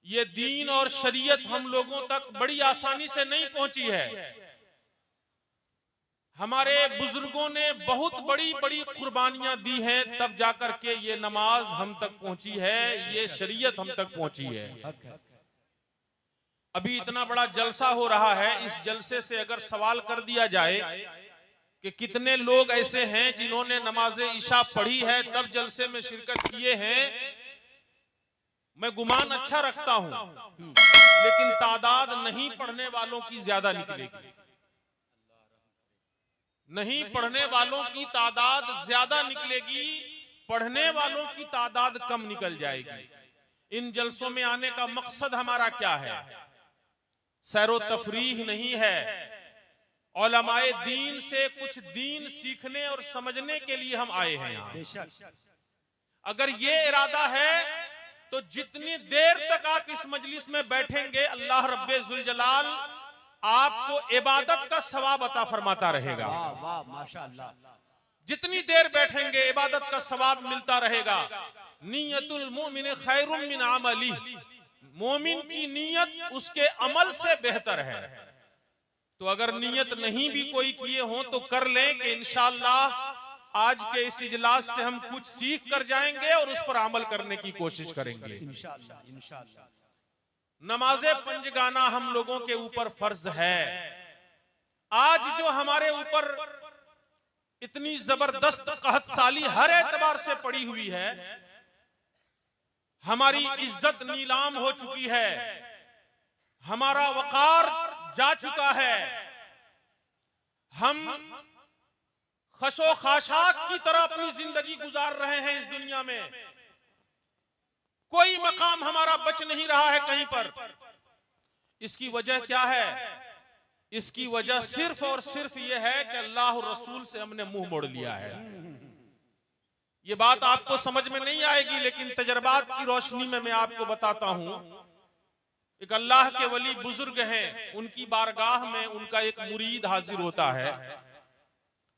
ये दीन और शरीयत हम लोगों तक बड़ी आसानी से नहीं पहुंची है। हमारे बुजुर्गों ने बहुत बड़ी बड़ी कुर्बानियां दी हैं, तब जाकर के ये नमाज हम तक पहुंची है, ये शरीयत हम तक पहुंची है। अभी इतना बड़ा जलसा हो रहा है, इस जलसे से अगर सवाल कर दिया जाए कि कितने लोग ऐसे हैं जिन्होंने नमाज इशा पढ़ी है तब जलसे में शिरकत किए हैं, मैं गुमान अच्छा रखता हूं, लेकिन तादाद नहीं पढ़ने वालों की ज्यादा निकलेगी। नहीं पढ़ने वालों की तादाद ज्यादा निकलेगी, पढ़ने वालों की तादाद कम निकल जाएगी। इन जलसों में आने का मकसद हमारा क्या है? सैरो तफरीह नहीं है। उलमाए दीन से कुछ दीन सीखने और समझने के लिए हम आए हैं यहाँ। अगर ये इरादा है तो जितनी देर तक आप इस मजलिस में बैठेंगे, अल्लाह रब्बे जुल जलाल आपको इबादत का सवाब अता फरमाता रहेगा। वाह वाह माशाअल्लाह। जितनी देर बैठेंगे इबादत का सवाब मिलता रहेगा। नियतुल मोमिन खैरुम मिन अमली, मोमिन की नीयत उसके अमल से बेहतर है। तो अगर नीयत नहीं भी कोई किए हो तो कर लें कि इंशाअल्लाह आज के इस इजलास से हम कुछ सीख कर जाएंगे और उस पर अमल करने की कोशिश करेंगे इंशाअल्लाह इंशाअल्लाह। नमाज़े पंजगाना हम लोगों के ऊपर फर्ज है। आज जो हमारे ऊपर इतनी जबरदस्त कहत साली हर एतबार से पड़ी हुई है, हमारी इज्जत नीलाम हो चुकी है, हमारा वकार जा चुका है, हम खशो खाशात की तरह अपनी जिंदगी गुजार रहे हैं इस दुनिया में। कोई मकाम हमारा बच नहीं रहा है कहीं पर। इसकी वजह क्या है? इसकी वजह सिर्फ और सिर्फ यह है कि अल्लाह और रसूल से हमने मुंह मोड़ लिया है। ये बात आपको समझ में नहीं आएगी, लेकिन तजर्बात की रोशनी में मैं आपको बताता हूं। एक अल्लाह के वली बुजुर्ग हैं, उनकी बारगाह में उनका एक मुरीद हाजिर होता है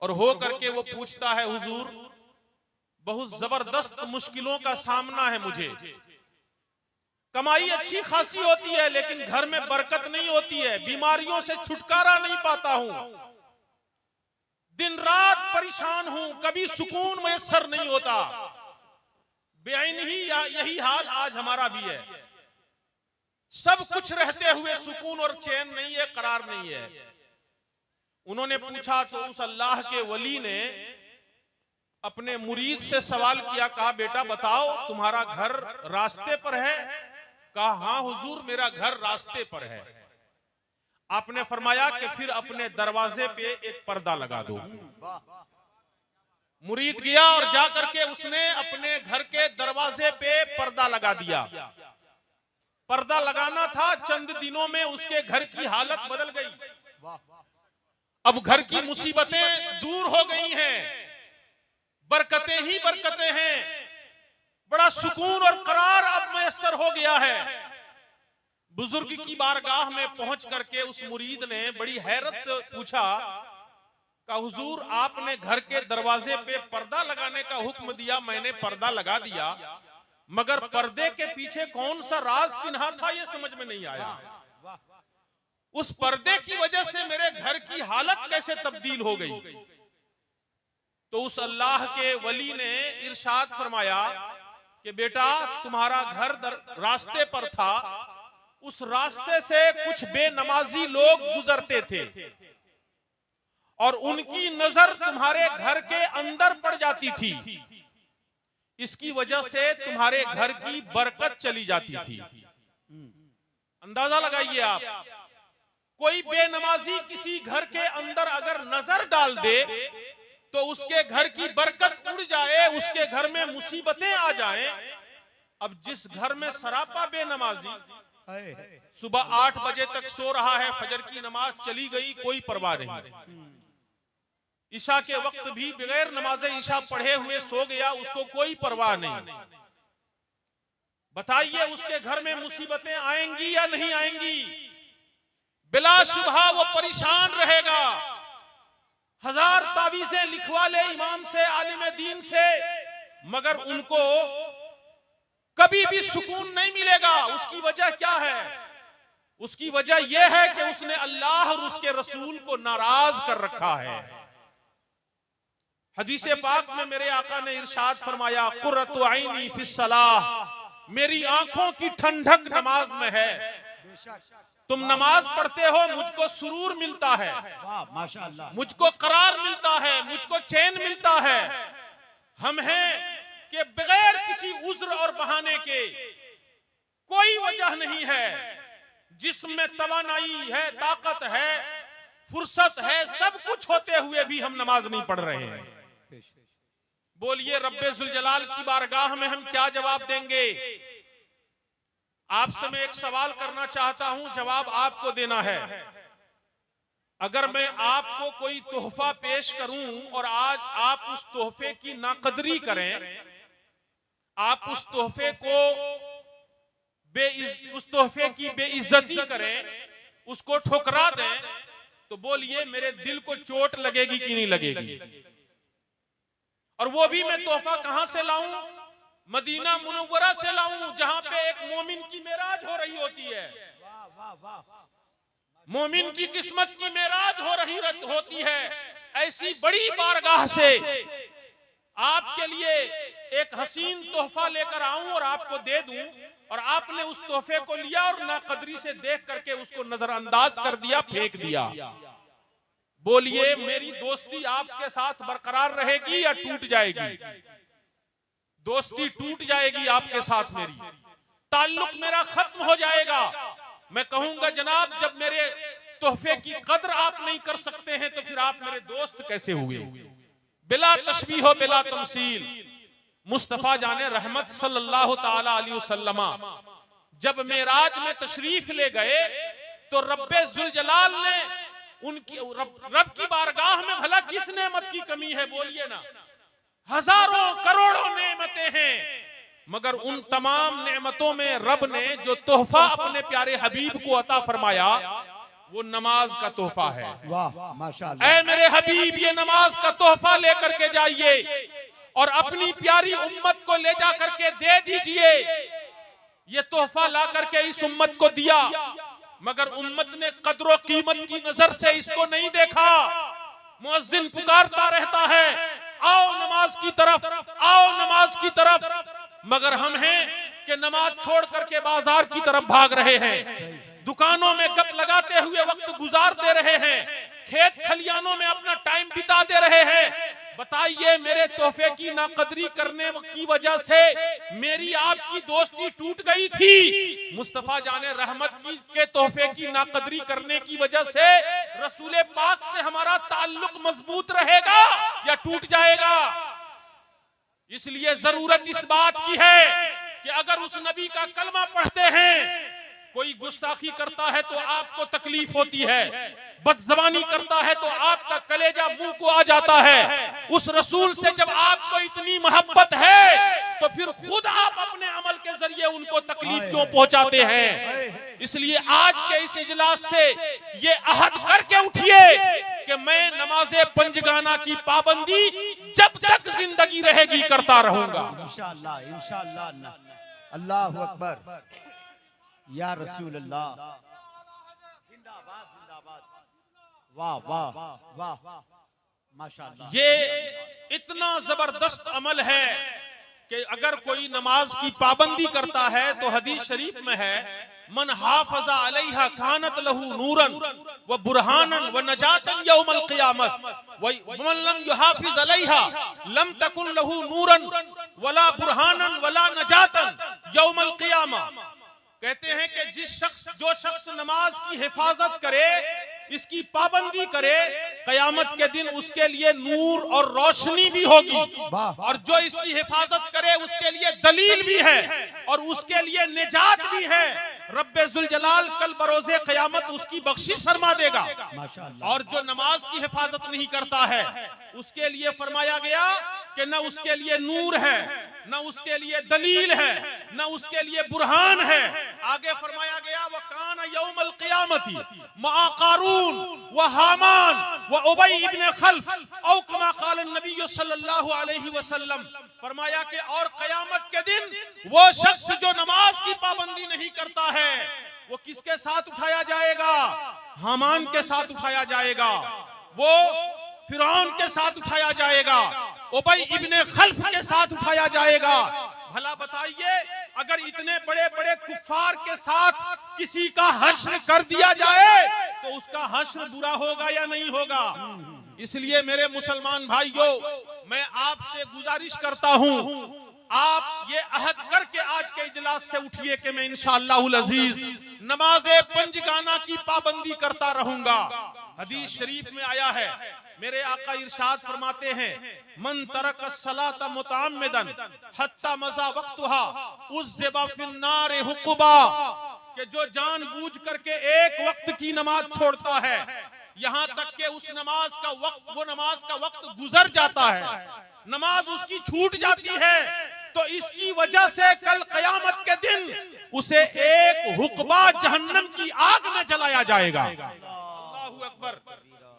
और हो करके वो पूछता है, हुजूर बहुत जबरदस्त मुश्किलों का सामना है मुझे। कमाई अच्छी खासी होती है लेकिन घर में बरकत नहीं होती है, बीमारियों से छुटकारा नहीं पाता हूं, दिन रात परेशान हूं, कभी सुकून मैसर नहीं होता। बेआइन ही यही हाल आज हमारा भी है। सब कुछ रहते हुए सुकून और चैन नहीं है, करार नहीं है। उन्होंने पूछा तो उस अल्लाह के वली ने अपने मुरीद से सवाल किया, कहा बेटा बताओ तुम्हारा घर रास्ते पर है? कहा हाँ हुजूर मेरा घर रास्ते पर है। आपने फरमाया कि फिर अपने दरवाजे पे एक पर्दा लगा दो। मुरीद गया और जाकर के उसने अपने घर के दरवाजे पे पर्दा लगा दिया। पर्दा लगाना था, चंद दिनों में उसके घर की हालत बदल गई। अब घर की मुसीबतें दूर हो गई हैं, बरकतें ही बरकतें हैं, बड़ा सुकून और करार अब मैसर हो गया है। बुजुर्ग की बारगाह में पहुंच करके उस मुरीद ने बड़ी हैरत से पूछा, का हुजूर आपने घर के दरवाजे पे पर्दा लगाने का हुक्म दिया, मैंने पर्दा लगा दिया, मगर पर्दे के पीछे कौन सा राज पिन्हा था ये समझ में नहीं आया। उस पर्दे की वजह से मेरे घर की हालत कैसे तब्दील हो गई? तो उस अल्लाह के वली ने इरशाद फरमाया कि बेटा तुम्हारा घर रास्ते पर था, उस रास्ते से कुछ बेनमाजी लोग गुजरते थे और उनकी नजर तुम्हारे घर के अंदर पड़ जाती थी, इसकी वजह से तुम्हारे घर की बरकत चली जाती थी। अंदाजा लगाइए आप, कोई बेनमाजी किसी घर के अंदर अगर नजर डाल दे तो उसके घर की बरकत उड़ जाए, उसके घर में मुसीबतें आ जाएं। अब जिस घर में सरापा बेनमाजी सुबह 8 बजे तक सो रहा है, फजर की नमाज चली गई, कोई परवाह नहीं, ईशा के वक्त भी बगैर नमाज ईशा पढ़े हुए सो गया, उसको कोई परवाह नहीं। बताइए उसके घर में मुसीबतें आएंगी या नहीं आएंगी? बिलाशुबहा वो परेशान रहेगा। 1000 तावीजें लिखवा ले इमाम से, आलिम दीन से, मगर उनको कभी भी सुकून नहीं मिलेगा। उसकी वजह क्या है? उसकी वजह यह है कि उसने अल्लाह और उसके रसूल को नाराज कर रखा है। हदीस पाक में मेरे आका ने इरशाद फरमाया, कुर्रतु ऐनी फिस्सलाह, मेरी आंखों की ठंडक नमाज में है। तुम नमाज पढ़ते हो, मुझको सुरूर मिलता है, वाह माशाअल्लाह, मुझको करार मिलता है, मुझको चैन मिलता है। हम हैं कि बगैर किसी उज्र और बहाने के, कोई वजह नहीं है, जिसमें तवानाई है, ताकत है, फुर्सत है, सब कुछ होते हुए भी हम नमाज नहीं पढ़ रहे हैं। बोलिए रब्बे जुल जलाल की बारगाह में हम क्या जवाब देंगे? आपसे मैं एक सवाल करना चाहता हूं, जवाब आपको देना है। अगर मैं आपको कोई तोहफा पेश करूं और आज आप उस तोहफे की नाकदरी करें, आप उस तोहफे की बेइज्जती करें, उसको ठुकरा दें, तो बोलिए मेरे दिल को चोट लगेगी कि नहीं लगेगी? और वो भी मैं तोहफा कहां से लाऊं? मदीना मुनव्वरा से लाऊं, जहां पे एक मोमिन की मेराज हो रही होती है। वाह वाह वाह, मोमिन की किस्मत की मेराज हो रही होती है। ऐसी बड़ी बारगाह से आपके लिए एक हसीन तोहफा लेकर आऊं और आपको दे दूं, और आपने उस तोहफे को लिया और नाकदरी से देख करके उसको नजरअंदाज कर दिया, फेंक दिया। बोलिए मेरी दोस्ती आपके साथ बरकरार रहेगी या टूट जाएगी? दोस्ती टूट जाएगी आपके साथ, मेरी ताल्लुक मेरा खत्म हो जाएगा। मैं कहूंगा जनाब, जब मेरे तोहफे की कदर आप नहीं कर सकते हैं तो फिर आप मेरे दोस्त कैसे हुए? बिला तशबीह हो बिला तमसील, मुस्तफा जाने रहमत सल्लल्लाहु ताला अलैहि वसल्लम जब मेराज में तशरीफ ले गए तो रब्बे जुल जलाल ने उनकी रब की बारगाह में भला किस नेमत की कमी है? बोलिए ना। हजारों करोड़ों नेमतें हैं, मगर उन तमाम नेमतों में रब ने जो तोहफा अपने प्यारे हबीब को अता फरमाया वो नमाज का तोहफा है। वाह माशाअल्लाह। ऐ मेरे हबीब, ये नमाज का तोहफा लेकर के जाइए और अपनी प्यारी उम्मत को ले जा करके दे दीजिए। ये तोहफा ला करके इस उम्मत को दिया, मगर उम्मत ने कदर कीमत की नजर से इसको नहीं देखा। मुअज्जिन पुकारता रहता है, आओ नमाज की तरफ, आओ नमाज की तरफ, मगर हम हैं कि नमाज छोड़ करके बाजार की तरफ भाग रहे हैं, दुकानों में गप लगाते हुए वक्त गुजार दे रहे हैं, खेत खलियानों में अपना टाइम बिता दे रहे हैं। बताइए, मेरे तोहफे की नाकदरी करने की वजह से मेरी आपकी दोस्ती टूट गई थी। मुस्तफा जाने रहमत के तोहफे की नाकदरी करने की वजह से रसूले पाक से हमारा ताल्लुक मजबूत रहेगा या टूट जाएगा? इसलिए जरूरत इस बात की है कि अगर उस नबी का कलमा पढ़ते हैं, कोई गुस्ताखी करता है तो आपको तकलीफ होती है, बदजबानी करता है तो आपका कलेजा मुंह को आ जाता है। उस रसूल से जब आपको इतनी मोहब्बत है तो फिर खुद आप अपने अमल के जरिए उनको तकलीफ क्यों पहुंचाते हैं? इसलिए आज के इस इजलास से ये अहद करके उठिए कि मैं नमाज़े पंजगाना की पाबंदी जब तक जिंदगी रहेगी करता रहूंगा। इंशाअल्लाह इंशाअल्लाह। अल्लाहु अकबर, या रसूल अल्लाह, जिंदाबाद जिंदाबाद। वाह वाह वाह माशाअल्लाह। ये इतना जबरदस्त अमल है कि अगर कोई नमाज की पाबंदी करता है तो हदीस शरीफ में है, मन हाफज़ा अलैहा कानत लहू नूरन व बुरहानन व नजातन यौमल क़ियामत व मन लम युहाफिज़ अलैहा लम तकुन लहू नूरन वला बुरहानन वला नजातन यौमल क़ियामा। कहते हैं कि जो शख्स नमाज की हिफाजत करे, इसकी पाबंदी करे, कयामत के दिन उसके लिए नूर और रोशनी भी होगी, और जो इसकी हिफाजत करे उसके लिए दलील भी है और उसके लिए निजात भी है। रब्बे जुल जलाल कल बरोज़े क़यामत उसकी बख्शिश फरमा देगा। और जो नमाज की हिफाजत नहीं करता है उसके लिए फरमाया गया कि न उसके लिए नूर है, न उसके लिए दलील है, न उसके लिए बुरहान है। आगे फरमाया गया व कान यौमल क़ियामती मा क़ारून व हामान व उबई इब्न खल्फ औ कमा क़ाल नबी सल्लल्लाहु अलैहि वसल्लम। फरमाया कि और क़यामत के दिन वो शख्स जो नमाज की पाबंदी नहीं करता है वो किसके साथ उठाया जाएगा? हामान के साथ उठाया जाएगा, वो फिरौन के साथ उठाया जाएगा, उबई इब्न खल्फ के साथ उठाया जाएगा। भला बताइए, अगर इतने बड़े बड़े कुफ्फार के साथ किसी का हश्र कर दिया जाए तो उसका हश्र बुरा होगा या नहीं होगा? इसलिए मेरे मुसलमान भाइयों, मैं आपसे गुजारिश करता हूं, आप ये अहद करके आज के इजलास से उठिए कि मैं इंशाअल्लाहुल अजीज नमाज़े पंजगाना की पाबंदी करता रहूंगा। हदीस शरीफ में आया है, मेरे आका इरशाद फरमाते हैं, मन तरक सलात मुतअम्मिदन हत्ता मज़ा वक्तुहा उज़्ज़िबा फिन्नार हुक्बा, कि जो जानबूझ करके एक वक्त की नमाज छोड़ता है यहाँ तक कि उस नमाज का वक्त, वो नमाज का वक्त गुजर जाता है, नमाज उसकी छूट जाती है, तो इसकी वजह से कल क़यामत के दिन उसे एक हुक्बा जहन्नम की आग में जलाया जाएगा। अल्लाहु अकबर।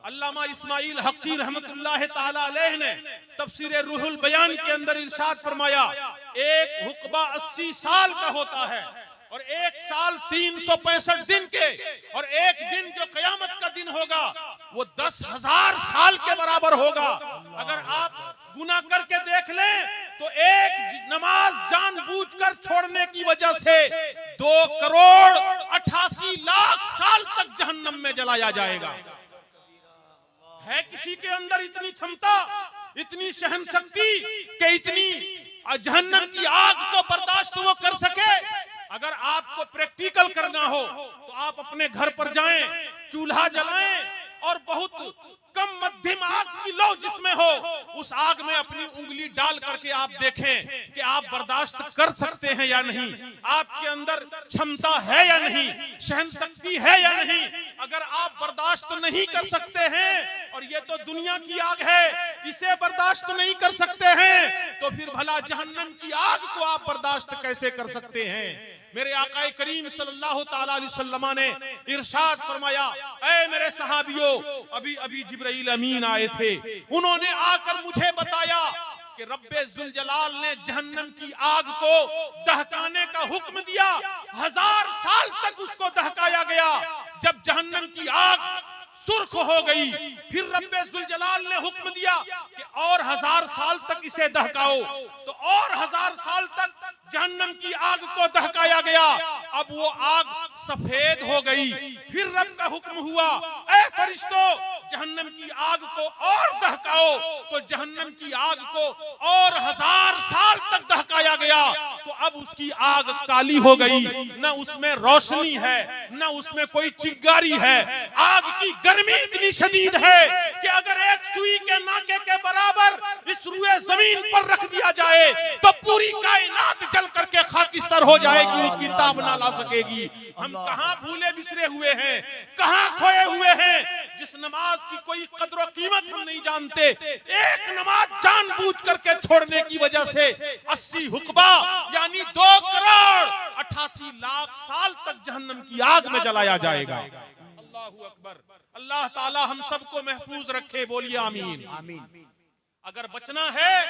अल्लामा इस्माइल हक्की रहमतुल्लाह ताला अलैह ने तफसीर रूहुल बयान के अंदर इरशाद फरमाया, एक हुक्बा 80 साल का होता है और एक साल 365 दिन के, और एक दिन जो क़यामत का दिन होगा वो 10,000 साल के बराबर होगा। अगर आप गुनाह करके देख लें तो एक नमाज जानबूझकर छोड़ने की वजह से 2,88,00,000 साल तक जहन्नम में जलाया जाएगा। है किसी के अंदर इतनी क्षमता, इतनी सहन शक्ति कि इतनी जहन्नम की आग को बर्दाश्त वो कर सके? अगर आपको प्रैक्टिकल करना हो तो आप अपने घर पर जाएं, चूल्हा जलाएं और बहुत कम मध्यम आग की लो जिसमें हो, उस आग में अपनी उंगली डाल करके आप देखें कि आप बर्दाश्त कर सकते हैं या नहीं, आपके अंदर क्षमता है या नहीं, सहन शक्ति है या नहीं। अगर आप बर्दाश्त नहीं कर सकते हैं, और ये तो दुनिया की आग है, इसे बर्दाश्त नहीं कर सकते हैं, तो फिर भला जहन्नम की आग को आप बर्दाश्त कैसे कर सकते हैं? मेरे आका करीम सल्लल्लाहु ताला अलैहि वसल्लम ने इरशाद फरमाया, ऐ मेरे सहाबियों, अभी अभी जिब्राइल अमीन आए थे, उन्होंने आकर मुझे बताया कि रब्बे जुल जलाल ने जहन्नम की आग को दहकाने का हुक्म दिया। 1000 साल तक उसको दहकाया गया। जब जहन्नम की आग सुर्ख हो गई, फिर रब्बे जुल जलाल ने हुक्म दिया कि और 1000 साल तक इसे दहकाओ, तो और 1000 साल तक जहन्नम की आग को दहकाया गया। अब वो आग सफेद हो गई, फिर रब का हुक्म हुआ, ऐ फरिश्तों, जहन्नम की आग को और दहकाओ, तो जहन्नम की आग को और 1000 साल तक दहकाया गया। तो अब उसकी आग काली हो गई, न उसमें रोशनी है, न उसमें कोई चिंगारी है। आग की गर्मी इतनी शदीद है कि अगर एक सुई के नाके के बराबर इस रुए जमीन पर रख दिया जाए तो पूरी कायनात जल करके खाकिस्तान हो जाएगी, उसकी ताब ना ला सकेगी। हम कहां भूले बिसरे हुए हैं, कहां खोए हुए हैं, जिस नमाज की कोई कदर और कीमत हम नहीं जानते। एक नमाज जानबूझ करके छोड़ने की वजह से 80 हुक्बा यानी 2,88,00,000 साल तक जहन्नम की आग में जलाया जाएगा। अल्लाहु अकबर। अल्लाह ताला हम सबको महफूज रखे, बोलिए आमीन। आमीन। अगर बचना है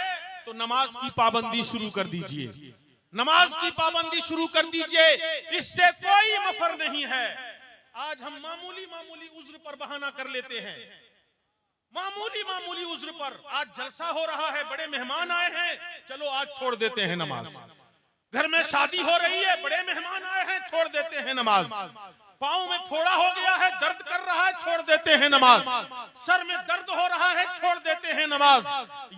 तो नमाज की पाबंदी शुरू कर दीजिए, नमाज की पाबंदी शुरू कर दीजिए, इससे कोई मफर नहीं है। आज हम मामूली मामूली उज्र पर बहाना कर लेते हैं, मामूली मामूली उज्र पर। आज जलसा हो रहा है, बड़े मेहमान आए हैं, चलो आज छोड़ देते हैं नमाज। घर में शादी हो रही है, बड़े मेहमान आए हैं, छोड़ देते हैं नमाज। पाँव में फोड़ा हो गया है, दर्द कर रहा है, छोड़ देते हैं नमाज। सर में दर्द हो रहा है, छोड़ देते हैं नमाज।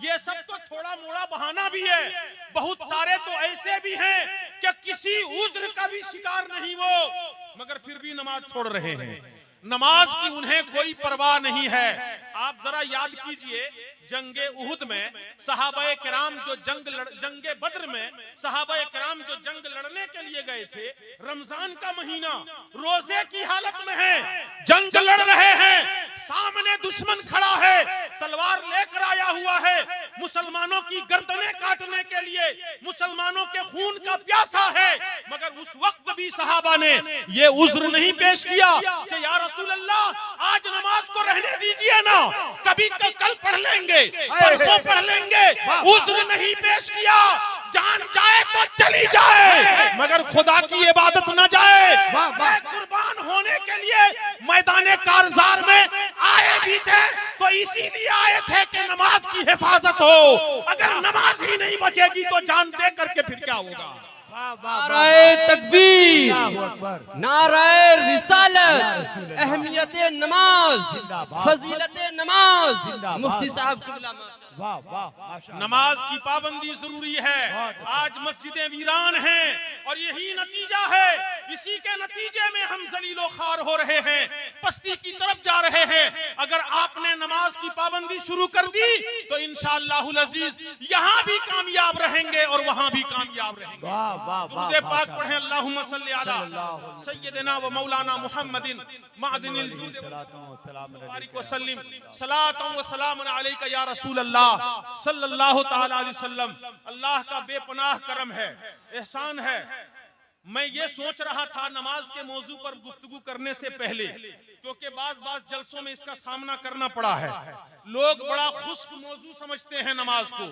ये सब तो थोड़ा मोड़ा बहाना भी है। बहुत सारे तो ऐसे भी हैं कि किसी उज्र का भी शिकार नहीं वो, मगर फिर भी नमाज छोड़ रहे हैं। नमाज की उन्हें कोई परवाह नहीं है। आप जरा याद कीजिए, जंगे उहुद में सहाबाए किराम जो जंगे बद्र में सहाबाए किराम जो जंग लड़ने के लिए गए थे, रमजान का महीना, रोजे की हालत में है, जंग लड़ रहे हैं, सामने दुश्मन खड़ा है, तलवार लेकर आया हुआ है, मुसलमानों की गर्दनें काटने के लिए, मुसलमानों के खून का प्यासा है। मगर उस वक्त भी सहाबा ने ये उज्र नहीं पेश किया कि या रसूल अल्लाह, आज नमाज को रहने दीजिए ना, कभी कल पढ़ लेंगे, परसों पढ़ लेंगे। उज्र नहीं पेश किया, जान जाए तो चली जाए मगर खुदा की इबादत न जाए। कुर्बान होने के लिए मैदान कारजार में आए भी थे तो इसीलिए आए थे कि नमाज की हिफाजत हो। अगर नमाज ही नहीं बचेगी तो जान दे करके फिर क्या होगा। नाराए तकबीर, नाराए रिसालत, अहमियत नमाज, फजीलत नमाज। मुफ्ती साहब किबला वाह वाह माशाअल्लाह। नमाज की पाबंदी जरूरी है। आज मस्जिदें वीरान हैं और यही नतीजा है। इसी के नतीजे में हम जलीलो खार हो रहे हैं, पस्ती की तरफ जा रहे हैं। अगर आपने नमाज की पाबंदी शुरू कर दी तो इंशाअल्लाहुल अजीज यहाँ भी कामयाब रहेंगे और वहाँ भी कामयाब रहेंगे। वाह वाह वाह। दुरूद पाक पढ़ें, अल्लाहुम्मा सल्ली अला सय्यदिना व मौलाना मुहम्मदिन मअदिनिल जूद बारिक व सल्लिम सलातन व सलामुन अलैका या रसूल अल्लाह सल्लल्लाहु तआला अलैहि वसल्लम। अल्लाह का बेपनाह करम है, एहसान है। मैं ये सोच रहा था नमाज के मौजू पर गुफ्तगू करने से पहले, क्योंकि बाज जलसों में इसका सामना करना पड़ा है। लोग बड़ा खुश्क मौजू समझते हैं नमाज को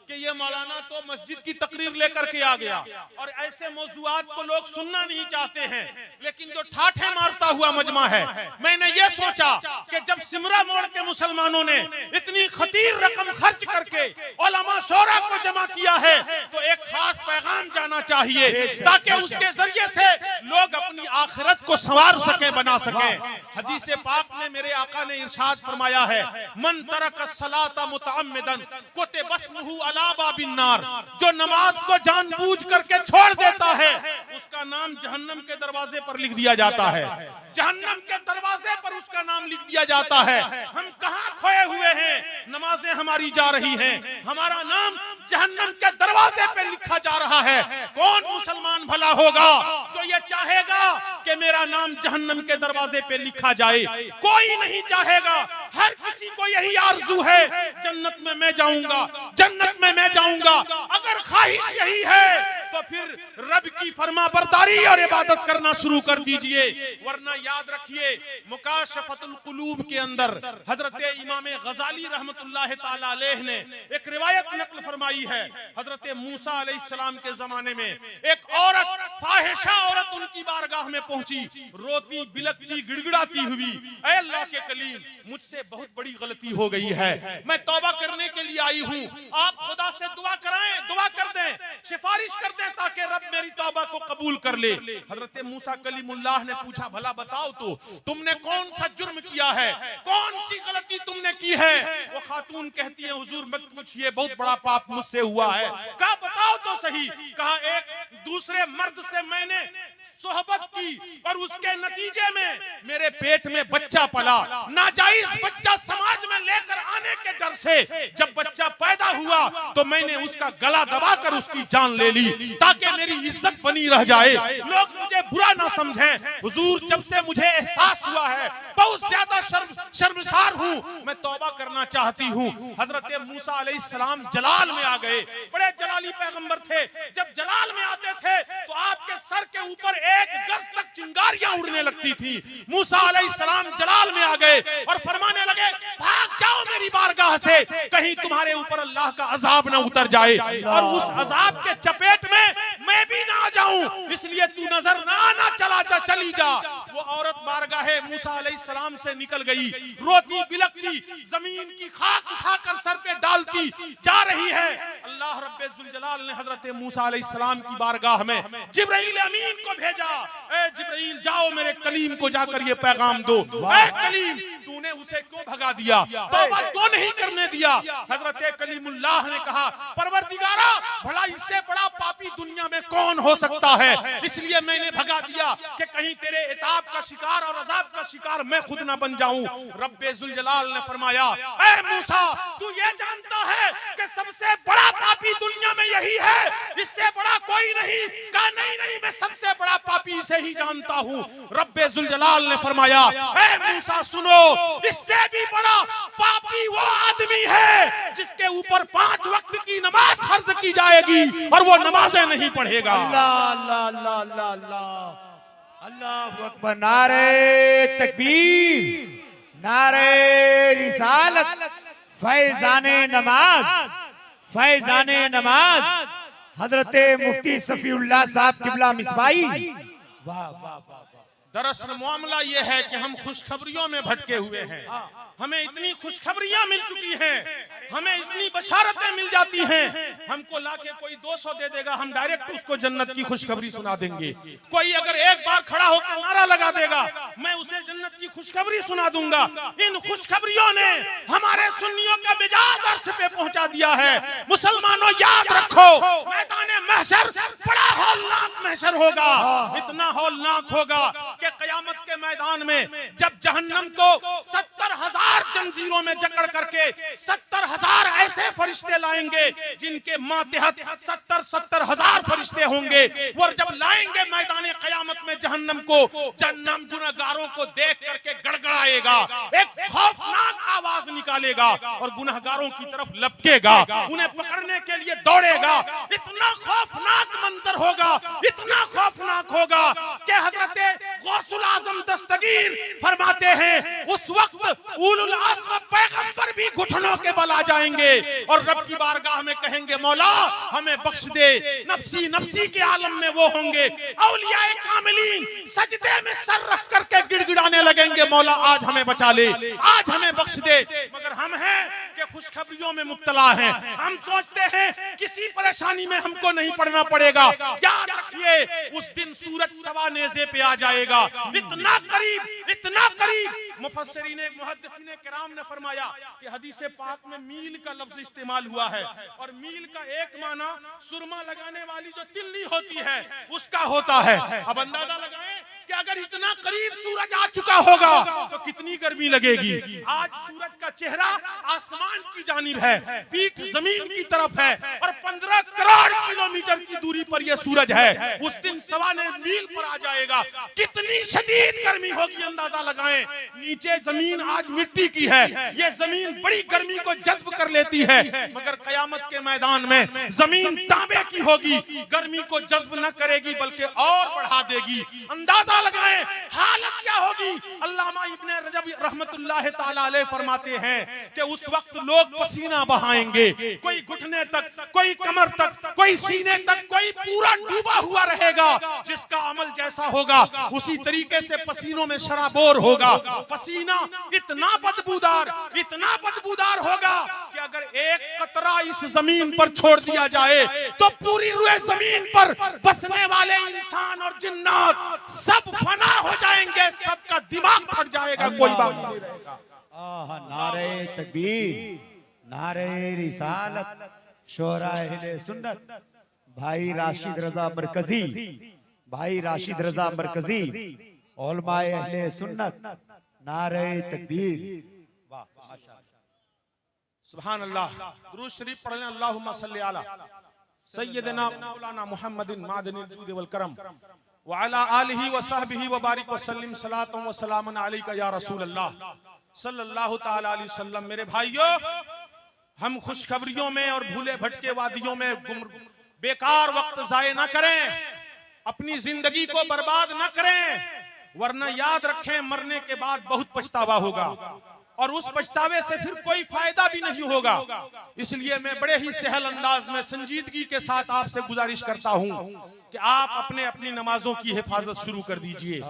कि ये मौलाना तो मस्जिद की तकरीर लेकर के आ गया, और ऐसे मौजूआत को लोग सुनना नहीं चाहते हैं। लेकिन जो ठाठे मारता हुआ मजमा है, मैंने ये सोचा कि जब सिमरा मोड़ के मुसलमानों ने इतनी खतीर रकम खर्च करके उलमा शोरा को जमा किया है तो एक खास पैगाम जाना चाहिए ताकि उसके जरिए से लोग अपनी आखिरत को संवार सके, बना सके। हदीस पाक में मेरे आका ने इरशाद फरमाया है, मन तरक सलाता मुतअम्मिदन कुतिबा इस्मुहु अला बाबिन नार। जो नमाज को जानबूझ करके छोड़ देता है उसका नाम जहन्नम के दरवाजे पर लिख दिया जाता है। जहन्नम के दरवाजे पर उसका नाम लिख दिया जाता है। हम कहाँ खोए हुए हैं? नमाजें हमारी जा रही हैं, हमारा नाम जहन्नम के दरवाजे पे लिखा जा रहा है। कौन मुसलमान भला होगा जो ये चाहेगा कि मेरा नाम जहन्नम के दरवाजे पे लिखा जाए? कोई नहीं चाहेगा। हर किसी को यही आरज़ू है, जन्नत में मैं जाऊंगा, जन्नत में मैं जाऊंगा। अगर ख्वाहिश यही है तो फिर रब की फरमाबरदारी और इबादत करना शुरू कर दीजिए। वरना याद रखिए, मुकाशफतुल कुलूब के अंदर हजरत इमाम गजाली रहमतुल्लाह ताला अलैह ने एक रिवायत नकल फरमाई है। हजरत मूसा अलैहिस्सलाम के जमाने में एक औरत, फाहिशा औरत उनकी बारगाह में पहुंची, रोती बिलकती गिड़गिड़ाती हुई, ऐ अल्लाह के कलीम, मुझसे बहुत बड़ी गलती हो गई है, मैं तौबा करने के लिए आई हूँ, आप खुदा से दुआ कराएं, दुआ कर दें, सिफारिश कर दें ताकि रब मेरी तौबा को कबूल कर ले। हजरत मूसा कलीमुल्लाह ने पूछा, भला बताओ तो तुमने कौन सा जुर्म किया है, कौन सी गलती तुमने की है? वो खातून कहती है, हुजूर मत पूछिए, बहुत बड़ा पाप मुझसे हुआ है। कहा बताओ तो सही। कहा एक दूसरे मर्द से मैंने सोहबत की और उसके नतीजे में मेरे पेट में बच्चा पला। नाजायज बच्चा समाज में लेकर आने के डर से जब बच्चा पैदा हुआ तो मैंने उसका गला दबाकर उसकी जान ले ली ताकि मेरी इज्जत बनी रह जाए, लोग मुझे बुरा ना समझें। हुजूर, जब से मुझे एहसास हुआ है बहुत ज्यादा शर्मसार हूँ, मैं तौबा करना चाहती हूँ। हजरत मूसा अलैहिस्सलाम जलाल में आ गए, बड़े जलाली पैगंबर थे। जब जलाल में आते थे तो आपके सर के ऊपर एक गज तक चिंगारियां उड़ने लगती थी। मूसा अलैहिस्सलाम जलाल में आ गए और फरमाने लगे, भाग जाओ मेरी बारगाह से, कहीं तुम्हारे ऊपर अल्लाह का अजाब न उतर जाए और उस अजाब के चपेट में मैं भी ना आ जाऊं, इसलिए तू नजर ना आना, चला जा, चली जा। वो औरत बारगाहे मूसा अलैहिस्सलाम से निकल गई, रोती बिलकती, जमीन की खाक उठाकर सर पे डालती जा रही है। अल्लाह रब्बे जुल जलाल ने हजरत मूसा अलैहिस्सलाम की बारगाह में जिब्राइल अमीन को भेजा, ए जिब्राइल जाओ मेरे कलीम को जाकर ये पैगाम दो। ए कलीम, तूने उसे क्यों भगा दिया, तौबा क्यों नहीं करने दिया? हजरत कलीमुल्लाह ने कहा, परवरदिगारा, भला इससे बड़ा पापी दुनिया में कौन हो सकता है, इसलिए मैंने भगा दिया कि कहीं तेरे इताब का शिकार और अजाब का शिकार मैं खुद ना बन जाऊं। रब्बे जुल जलाल ने फरमाया, ए मूसा, तू ये जानता है कि सबसे बड़ा पापी दुनिया में यही है, इससे बड़ा कोई नहीं? कहा नहीं, मैं सबसे बड़ा पापी इसे ही जानता हूँ। रब्बे जुल जलाल ने फरमाया, ए मूसा सुनो, इससे भी बड़ा पापी वो आदमी है जिसके ऊपर 5 वक्त की नमाज फर्ज की जाएगी और वो नमाजें नहीं पढ़ेगा। अल्लाह अल्लाह अल्लाह अल्लाह अल्लाह अल्लाहु अकबर। नारे तकबीर, नारे रिसालत, फैजाने नमाज, फैजाने नमाज हजरत मुफ्ती सफीउल्लाह साहब किबला मिसबाई। वाह वाह वाह। दरअसल मामला ये है कि हम खुशखबरियों में भटके हुए हैं। हमें इतनी खुशखबरियां मिल चुकी हैं, हमें इतनी बशारतें मिल जाती हैं, हमको लाके कोई 200 दे देगा, हम डायरेक्ट उसको जन्नत की खुशखबरी सुना देंगे। कोई अगर एक बार खड़ा होकर नारा लगा देगा, मैं उसे जन्नत की खुशखबरी सुना दूंगा। इन खुशखबरियों ने हमारे सुन्नियों का मिजाज अर्श पे पहुंचा दिया है। मुसलमानों याद रखो, मैदान महशर बड़ा हौलनाक महशर होगा, इतना हौलनाक होगा कि कयामत के मैदान में जब जहन्नम को 70,000 जंजीरों में जकड़ करके 70,000 ऐसे फरिश्ते लाएंगे जिनके मातहत 70,000 फरिश्ते होंगे। वो जब लाएंगे मैदान कयामत में जहन्नम को, जहन्नम गुनहगारों को देख करके गड़गड़ाएगा, एक खौफनाक आवाज निकालेगा और गुनहगारों की तरफ लपकेगा, उन्हें पकड़ने के लिए दौड़ेगा। इतना खौफनाक मंजर होगा, इतना खौफनाक होगा कि हजरत गौसुल आजम दस्तगीर फरमाते हैं उस वक्त उलुल अज़्म पैगंबर भी घुटनों के बल आ जाएंगे और रब की बारगाह में कहेंगे मौला हमें बख्श दे। नफ्सी नफ्सी के आलम में वो होंगे, औलियाए कामिलीन सजदे में सर रख करके गिड़गिड़ाने लगेंगे, मौला आज हमें बचा ले, आज हमें बख्श दे। मगर हम हैं कि खुशखबरियों में मुब्तला हैं। हम सोचते हैं किसी परेशानी में हमको नहीं पड़ना पड़ेगा। याद रखिए उस दिन सूरज सवा नेज़े पे आ जाएगा, इतना करीब, इतना करीब। मुफस्सिरीन मुहद्दिसीन किराम ने फरमाया कि हदीस पाक में मील का लफ्ज इस्तेमाल हुआ है और मील का एक माना सुरमा लगाने वाली जो तिल्ली होती है उसका होता है। अब अंदाजा लगाएं कि अगर इतना करीब सूरज आ चुका होगा तो कितनी गर्मी लगेगी। आज सूरज का चेहरा आसमान की जानिब है, पीठ जमीन की तरफ है और 15 करोड़ किलोमीटर की दूरी पर यह सूरज है। उस दिन सवाने मील पर आ जाएगा, कितनी शदीद गर्मी होगी अंदाजा लगाएं। नीचे जमीन आज मिट्टी की है, यह जमीन बड़ी गर्मी को जज्ब कर लेती है, मगर कयामत के मैदान में जमीन तांबे की होगी, गर्मी को जज्ब न करेगी बल्कि और बढ़ा देगी। अंदाजा लगाएं हालत क्या होगी। अल्लामा इब्ने रजब रहमतुल्लाह ताला अलैह फरमाते हैं कि उस वक्त लोग पसीना बहाएंगे, कोई घुटने तक, कोई कमर तक, कोई सीने तक, कोई पूरा डूबा हुआ रहेगा। जिसका अमल जैसा होगा उसी तरीके से पसीनों में शराबोर होगा। पसीना इतना बदबूदार, इतना बदबूदार होगा कि अगर एक कतरा इस जमीन पर छोड़ दिया जाए तो पूरी रुए जमीन पर बसने वाले इंसान और जिन्नात सब फना हो जाएंगे, सबका दिमाग फट जाएगा, कोई बात नहीं रहेगा। नारे तकबीर, नारे रिसालत, शोरा अहले सुन्नत, भाई राशिद रजा मरकजी, भाई राशिद रजा मरकजी, उलमाए अहले सुन्नत, नारे तकबीर। वाह सुभान अल्लाह। दुरूद शरीफ पढ़ लें, अल्लाहुम्मा सल्ली अला सय्यदना मौलाना मुहम्मदिन मादनिल जुद वल करम व अला आलिहि व सहबिहि व बारिक व सल्लिम सलातन व सलामन अलैका या रसूल अल्लाह सल्लल्लाहु तआला अलैहि वसल्लम। मेरे भाइयों, हम खुशखबरियों में और भूले भटके वादियों में बेकार वक्त जाये न करें, अपनी जिंदगी को बर्बाद न करें, वरना याद रखें मरने के बाद बहुत पछतावा होगा और उस पछतावे से फिर कोई फायदा भी नहीं होगा। इसलिए मैं बड़े ही सहल अंदाज में संजीदगी के साथ आपसे गुजारिश करता हूं कि आप अपने अपनी नमाजों की हिफाजत शुरू कर दीजिए।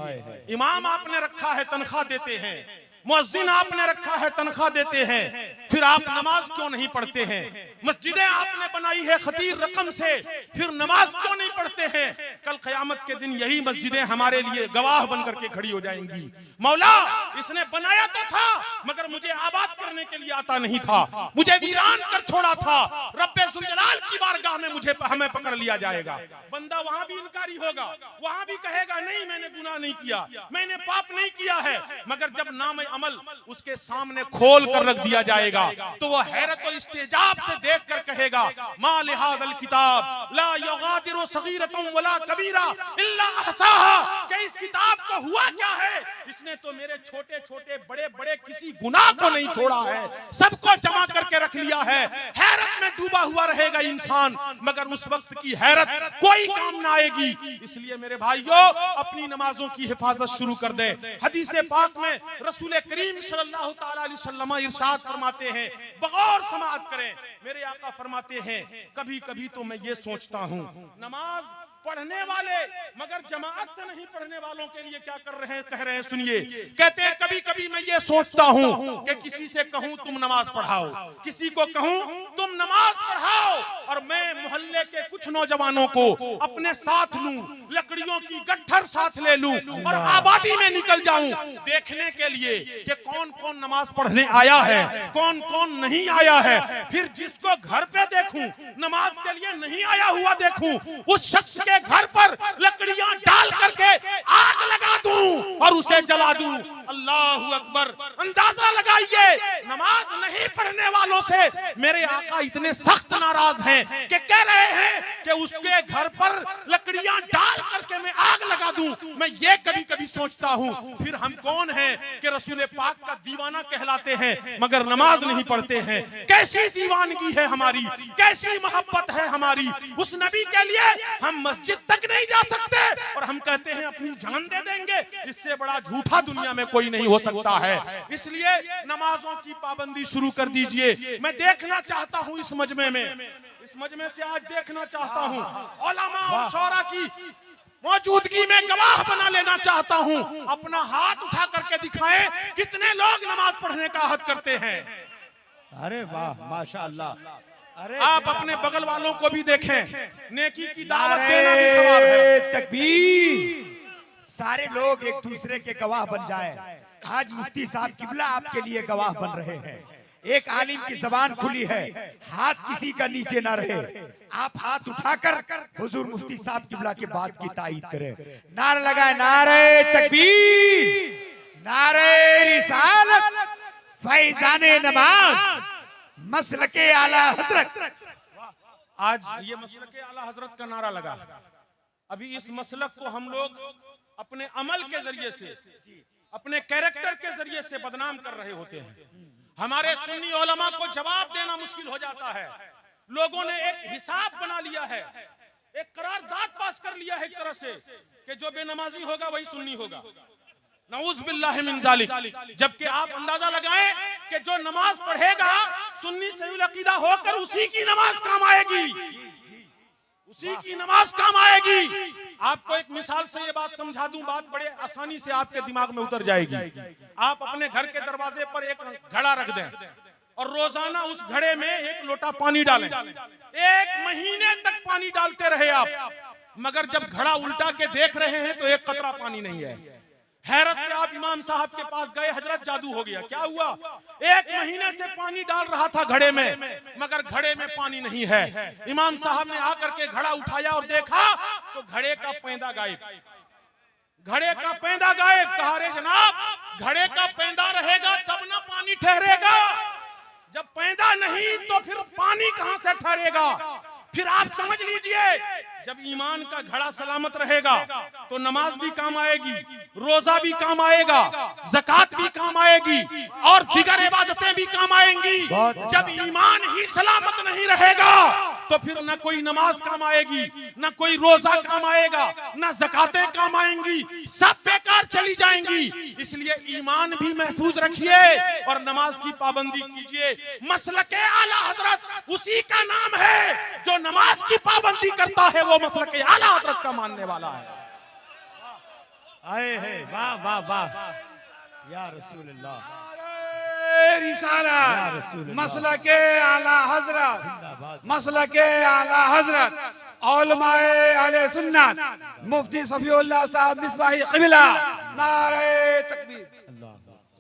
इमाम आपने रखा है, तनख्वाह देते हैं, मुअज्जिन आपने रखा है, तनख्वाह देते हैं, फिर आप नमाज क्यों नहीं पढ़ते हैं? मस्जिदें आपने बनाई है खतीर रकम से, फिर नमाज क्यों नहीं पढ़ते हैं? कल क़यामत के दिन यही मस्जिदें हमारे लिए गवाह बनकर के खड़ी हो जाएंगी। मौला इसने बनाया तो था मगर मुझे आबाद करने के लिए आता नहीं था, मुझे वीरान कर छोड़ा था। रब्बे ज़ुल जलाल की बारगाह में हमें पकड़ लिया जाएगा। बंदा वहां भी इनकारी होगा, वहां भी कहेगा नहीं मैंने गुनाह नहीं किया, मैंने पाप नहीं किया है, मगर जब नाम अमल उसके सामने खोल कर रख दिया जाएगा तो वो हैरत और इस्तेजाब से देखकर कहेगा मा लिहादल किताब ला युगादिरु सगीरतन वला कबीरा इल्ला अहसाहा। कि इस किताब को हुआ क्या है? इस उसने तो मेरे छोटे छोटे बड़े बड़े किसी गुनाह को नहीं छोड़ा है, सबको जमा करके रख लिया है। हैरत में डूबा हुआ रहेगा इंसान, मगर उस वक्त की हैरत कोई काम ना आएगी। इसलिए मेरे भाइयों, अपनी नमाजों की हिफाजत शुरू कर दे। हदीस पाक में रसूल करीम सल्लल्लाहु तआला अलैहि वसल्लम इरशाद फरमाते हैं, बगौर समाअत करें, मेरे आका फरमाते हैं, कभी कभी तो मैं ये सोचता हूँ, नमाज पढ़ने वाले मगर जमात से नहीं पढ़ने वालों के लिए क्या कर रहे हैं, कह रहे हैं, सुनिए। कहते हैं कभी कभी मैं ये सोचता हूँ कि किसी से कहूँ तुम नमाज पढ़ाओ, किसी को कहूँ तुम नमाज पढ़ाओ, और मैं मोहल्ले के कुछ नौजवानों को अपने साथ लूं, लकड़ियों की गट्ठर साथ ले लूं और आबादी में निकल जाऊं देखने के लिए कि कौन कौन नमाज पढ़ने आया है, कौन कौन नहीं आया है। फिर जिसको घर पे देखूं नमाज के लिए नहीं आया हुआ देखूं, उस शख्स के घर पर लकड़ियां डाल करके आग लगा दूं और उसे जला दूं। अल्लाहू अकबर। अंदाजा लगाइए, नमाज नहीं पढ़ने वालों से मेरे आका इतने सख्त नाराज हैं कि कह रहे हैं कि उसके घर पर लकड़ियां डाल करके मैं आग लगा दूं। मैं ये कभी कभी सोचता हूं, फिर हम कौन हैं कि रसूल पाक का दीवाना कहलाते हैं मगर नमाज नहीं पढ़ते हैं। कैसी दीवानगी है हमारी, कैसी मोहब्बत है हमारी उस नबी के लिए। हम मस्जिद तक नहीं जा सकते और हम कहते हैं अपनी जान दे देंगे। इससे बड़ा झूठा दुनिया में कोई नहीं हो सकता है। इसलिए नमाजों की पाबंदी शुरू कर दीजिए। मैं देखना चाहता हूं इस मजमे में, इस मजमे से आज देखना चाहता हूं, उलमा और शौरा की मौजूदगी में गवाह बना लेना चाहता हूं। अपना हाथ उठा करके दिखाएं कितने लोग नमाज पढ़ने का अहद करते हैं। अरे वाह, माशाअल्लाह। अरे आप अपने बगल वालों को भी देखें, नेकी की दावत देना भी सवाब है। तकबीर। सारे लोग एक दूसरे के गवाह बन जाए। आज मुफ्ती साहब किबला आपके लिए गवाह बन रहे हैं। एक आलिम की जबान खुली है, हाथ किसी का नीचे ना रहे। आप हाथ उठाकर हुजूर मुफ्ती साहब किबला के बात की तायीद करें। नारा लगाए, नारे तकबीर, नारे रिसालत, फैजाने नमाज, मसलके आला हजरत। आज ये मसलके आला हजरत का नारा लगा। अभी इस मसलक को हम लोग अपने अमल के जरिए से, अपने कैरेक्टर के जरिए से बदनाम कर रहे होते हैं। हमारे सुन्नी उलमा को जवाब देना मुश्किल हो जाता है। लोगों ने एक हिसाब बना लिया है, एक करारदाद पास कर लिया है एक तरह से कि जो बेनमाजी होगा वही सुन्नी होगा। नऊज़ बिल्लाहि मिन ज़ालिक। जबकि आप अंदाजा लगाएं कि जो नमाज पढ़ेगा सुन्नी सही अकीदा होकर उसी की नमाज काम आएगी, उसी की नमाज काम आएगी। आपको एक मिसाल से ये बात समझा दूं, बात बड़े आसानी से आपके दिमाग में उतर जाएगी। आप अपने घर के दरवाजे पर एक घड़ा रख दें और रोजाना उस घड़े में एक लोटा पानी डालें। 1 महीने तक पानी डालते रहे आप, मगर जब घड़ा उल्टा के देख रहे हैं तो एक कतरा पानी नहीं है। हैरत से आप इमाम साहब के पास गए, हजरत जादू हो गया। क्या हुआ? 1 महीने से पानी डाल रहा था घड़े में, मगर घड़े में पानी नहीं है। इमाम साहब ने आकर के घड़ा उठाया और देखा तो घड़े का पैंदा गायब, घड़े का पैंदा गायब। कहा, रे जनाब, घड़े का पैंदा रहेगा तब ना पानी ठहरेगा, जब पैंदा नहीं तो फिर पानी कहां से ठहरेगा। फिर आप समझ लीजिए, जब ईमान का घड़ा सलामत रहेगा तो नमाज भी काम आएगी, रोजा भी काम आएगा, ज़कात भी काम आएगी और दीगर इबादतें भी काम आएंगी। जब ईमान ही सलामत नहीं रहेगा तो फिर न कोई नमाज काम आएगी, न कोई रोजा काम आएगा, न ज़कातें काम आएंगी, सब बेकार चली जाएंगी। इसलिए ईमान भी महफूज रखिए और नमाज की पाबंदी कीजिए। मसलके आला हजरत उसी का नाम है जो नमाज की पाबंदी करता है, वो मसलके आला हजरत का मानने वाला है। आए है, वाह वाह वाह, या रसूल अल्लाह, रिसालत, मसलके आला हजरत, मसलके आला हजरत, उलमाए अहले सुन्नत, मुफ्ती सफीउल्लाह साहब मिसबाही क़िबला, नारे तकबीर।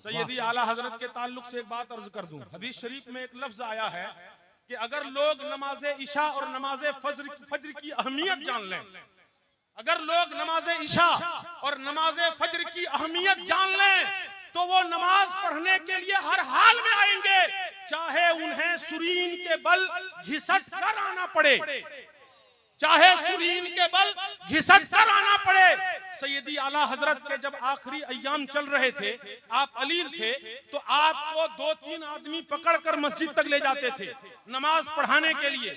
सैयदी आला हजरत के ताल्लुक से एक बात अर्ज कर दूं। हदीस शरीफ में एक लफ्ज आया है कि अगर लोग नमाज इशा और नमाज फज्र की अहमियत जान लें, अगर लोग नमाज इशा और नमाज फज्र की अहमियत जान लें तो वो नमाज पढ़ने के लिए हर हाल में आएंगे, चाहे उन्हें सुरीन के बल घिसट कर आना पड़े, चाहे सुरीन के बल घिसट कर आना पड़े। सैयदी आला हजरत के जब आखिरी अय्याम चल रहे थे, आप अलील थे, तो आपको 2-3 आदमी पकड़कर मस्जिद तक ले जाते थे नमाज पढ़ाने के लिए।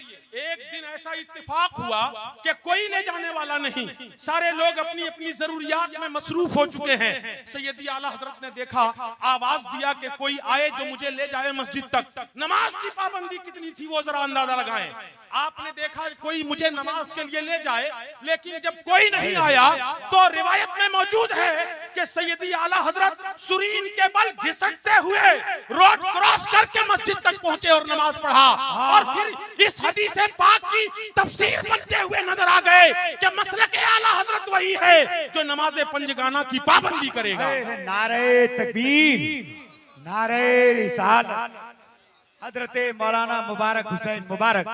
एक दिन ऐसा इत्तेफाक हुआ कि कोई ले जाने वाला नहीं, सारे लोग अपनी अपनी जरूरियात में मसरूफ हो चुके हैं। सैयदी आला हजरत ने देखा, आवाज दिया कि कोई आए जो मुझे ले जाए मस्जिद तक। नमाज की पाबंदी कितनी थी वो जरा अंदाजा लगाएं। आपने देखा कोई मुझे नमाज के लिए ले जाए, लेकिन जब कोई नहीं आया तो रिवायत में मौजूद है कि सैयदी आला हजरत सुरीन के बल घिसटते हुए रोड क्रॉस करके मस्जिद तक पहुंचे और नमाज पढ़ा। और फिर इस हदीस पाक की तफसीर बनते हुए नजर आ गए कि मसलक आला हजरत वही है जो नमाज पंजगाना की पाबंदी करेगा। नारे तकबीर, नारे रिसालत। हजरत मौलाना मुबारक हुसैन मुबारक